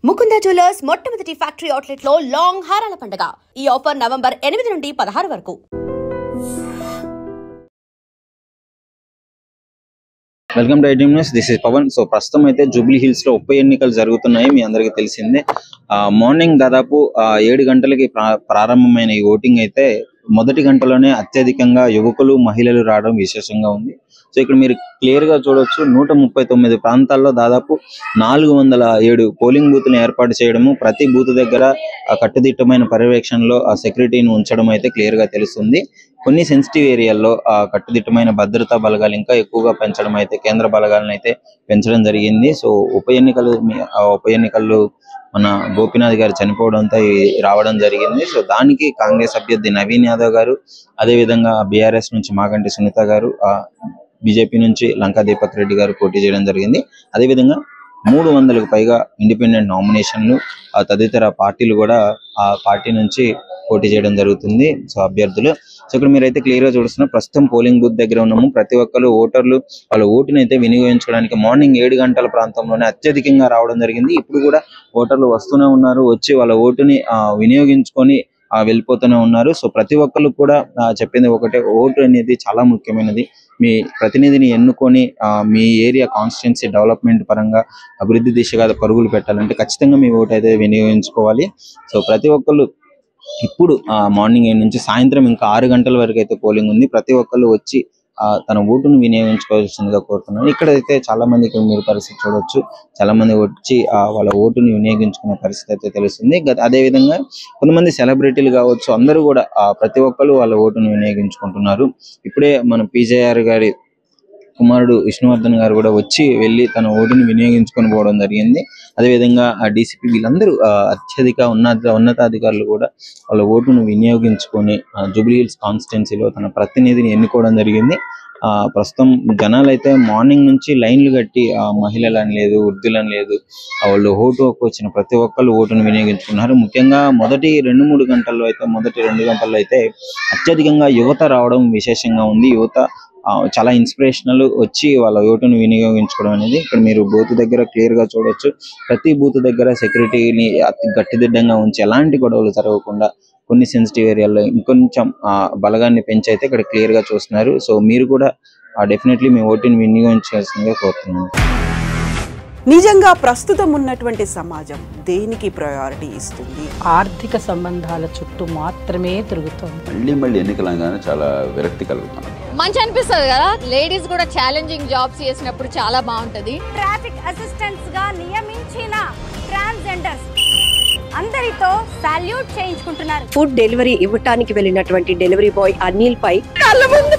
Mukunda jewellers మొట్టమొదటి factory outlet లో long హారాల పండుగ. ఈ ఆఫర్ నవంబర్ 8 నుండి 16 వరకు. Welcome to iDream news. This is Pavan. So ప్రస్తుతం అయితే జూబ్లీ హిల్స్ లో ఉప ఎన్నికలు జరుగుతున్నాయి, మీ అందరికీ తెలిసిందే. మార్నింగ్ దాదాపు 7 గంటలకి ప్రారంభమైన ఈ ఓటింగ్ అయితే మొదటి గంటలోనే అత్యధికంగా యువకులు మహిళలు రావడం విశేషంగా ఉంది. సో ఇక్కడ మీరు క్లియర్ గా చూడొచ్చు, 139 ప్రాంతాల్లో దాదాపు 407 పోలింగ్ బూత్లు ఏర్పాటు చేయడము, ప్రతి బూత్ దగ్గర కట్టుదిట్టమైన పర్యవేక్షణలో ఆ సెక్యూరిటీని ఉంచడం అయితే క్లియర్ గా తెలుస్తుంది. కొన్ని సెన్సిటివ్ ఏరియాల్లో కట్టుదిట్టమైన భద్రతా బలగాలు ఇంకా ఎక్కువగా పెంచడం అయితే, కేంద్ర బలగాలను అయితే పెంచడం జరిగింది. సో ఉప ఎన్నికల్లో మన గోపీనాథ్ గారు చనిపోవడంతో రావడం జరిగింది. సో దానికి కాంగ్రెస్ అభ్యర్థి నవీన్ యాదవ్ గారు, అదేవిధంగా బీఆర్ఎస్ నుంచి మాగంటి సునీత గారు, బీజేపీ నుంచి లంకా దీపక్ రెడ్డి గారు పోటీ చేయడం జరిగింది. అదేవిధంగా 300కు పైగా ఇండిపెండెంట్ నామినేషన్లు, తదితర పార్టీలు కూడా ఆ పార్టీ నుంచి పోటీ చేయడం జరుగుతుంది. సో అభ్యర్థులు. సో ఇక్కడ మీరైతే క్లియర్ గా చూస్తున్నారు, ప్రస్తుతం పోలింగ్ బూత్ దగ్గర ఉన్నాము. ప్రతి ఒక్కరు ఓటర్లు వాళ్ళ ఓటుని అయితే వినియోగించుకోవడానికి మార్నింగ్ 7 గంటల ప్రాంతంలోనే అత్యధికంగా రావడం జరిగింది. ఇప్పుడు కూడా ఓటర్లు వస్తూనే ఉన్నారు, వచ్చి వాళ్ళ ఓటుని వినియోగించుకొని వెళ్ళిపోతూనే ఉన్నారు. సో ప్రతి ఒక్కరు కూడా చెప్పింది ఒకటే, ఓటు అనేది చాలా ముఖ్యమైనది. మీ ప్రతినిధిని ఎన్నుకొని మీ ఏరియా కాన్స్టిట్యున్సీ డెవలప్మెంట్ పరంగా అభివృద్ధి దిశగా పరుగులు పెట్టాలంటే ఖచ్చితంగా మీ ఓటు అయితే వినియోగించుకోవాలి. సో ప్రతి ఒక్కరు ఇప్పుడు మార్నింగ్ 8 నుంచి సాయంత్రం ఇంకా 6 గంటల వరకు అయితే పోలింగ్ ఉంది. ప్రతి ఒక్కరు వచ్చి తన ఓటును వినియోగించుకోవాల్సిందిగా కోరుతున్నాను. ఇక్కడైతే చాలా మంది, ఇక్కడ మీరు పరిస్థితి చూడొచ్చు, చాలా మంది వచ్చి వాళ్ళ ఓటుని వినియోగించుకునే పరిస్థితి అయితే తెలుస్తుంది. అదే విధంగా కొంతమంది సెలబ్రిటీలు కావచ్చు, అందరూ కూడా ప్రతి ఒక్కరు వాళ్ళ ఓటును వినియోగించుకుంటున్నారు. ఇప్పుడే మన పీజేఆర్ గారి కుమారుడు విష్ణువర్ధన్ గారు కూడా వచ్చి వెళ్ళి తన ఓటుని వినియోగించుకొని పోవడం జరిగింది. అదేవిధంగా డీసీపీ వీళ్ళందరూ అత్యధిక ఉన్నతాధికారులు కూడా వాళ్ళ ఓటును వినియోగించుకొని జూబ్లీ హిల్స్ కాన్స్టిట్యున్సీలో తన ప్రతినిధిని ఎన్నుకోవడం జరిగింది. ప్రస్తుతం జనాలు అయితే మార్నింగ్ నుంచి లైన్లు కట్టి, మహిళలని లేదు, వృద్ధులని లేదు, వాళ్ళు ఓటు వచ్చిన ప్రతి ఒక్కళ్ళు ఓటును వినియోగించుకున్నారు. ముఖ్యంగా మొదటి 2 గంటల్లో అయితే అత్యధికంగా యువత రావడం విశేషంగా ఉంది. యువత చాలా ఇన్స్పిరేషనల్ వచ్చి వాళ్ళ ఓటును వినియోగించుకోవడం అనేది ఇక్కడ మీరు బూత్ దగ్గర క్లియర్ గా చూడొచ్చు. ప్రతి బూత్ దగ్గర సెక్యూరిటీని అతి గట్టిదిడ్డంగా ఉంచి ఎలాంటి గొడవలు జరగకుండా కొన్ని సెన్సిటివ్ ఏరియాల్లో ఇంకొంచెం బలగాన్ని పెంచి అయితే ఇక్కడ క్లియర్ గా చూస్తున్నారు. సో మీరు కూడా డెఫినెట్లీ మీ ఓటుని వినియోగించాల్సిందిగా కోరుతున్నాను. నిజంగా ప్రస్తుతం ఉన్నటువంటి సమాజం దేనికి ప్రయారిటీ ఇస్తుంది? ఆర్థిక సంబంధాల చుట్టూ మాత్రమే తిరుగుతుంది. మళ్ళీ ఎన్నికలంగానే చాలా విరక్తి కలుగుతుంది. మంచి అనిపిస్తుంది కదా, లేడీస్ కూడా ఛాలెంజింగ్ జాబ్స్ చేసినప్పుడు చాలా బాగుంటది. ట్రాఫిక్ అసిస్టెంట్స్ గా నియమించిన ట్రాన్స్జెండర్స్ అందరితో సాల్యూట్ చేయించుకుంటున్నారు. ఫుడ్ డెలివరీ ఇవ్వటానికి వెళ్ళినటువంటి డెలివరీ బాయ్ అనిల్ పై కళ్ళ ముందు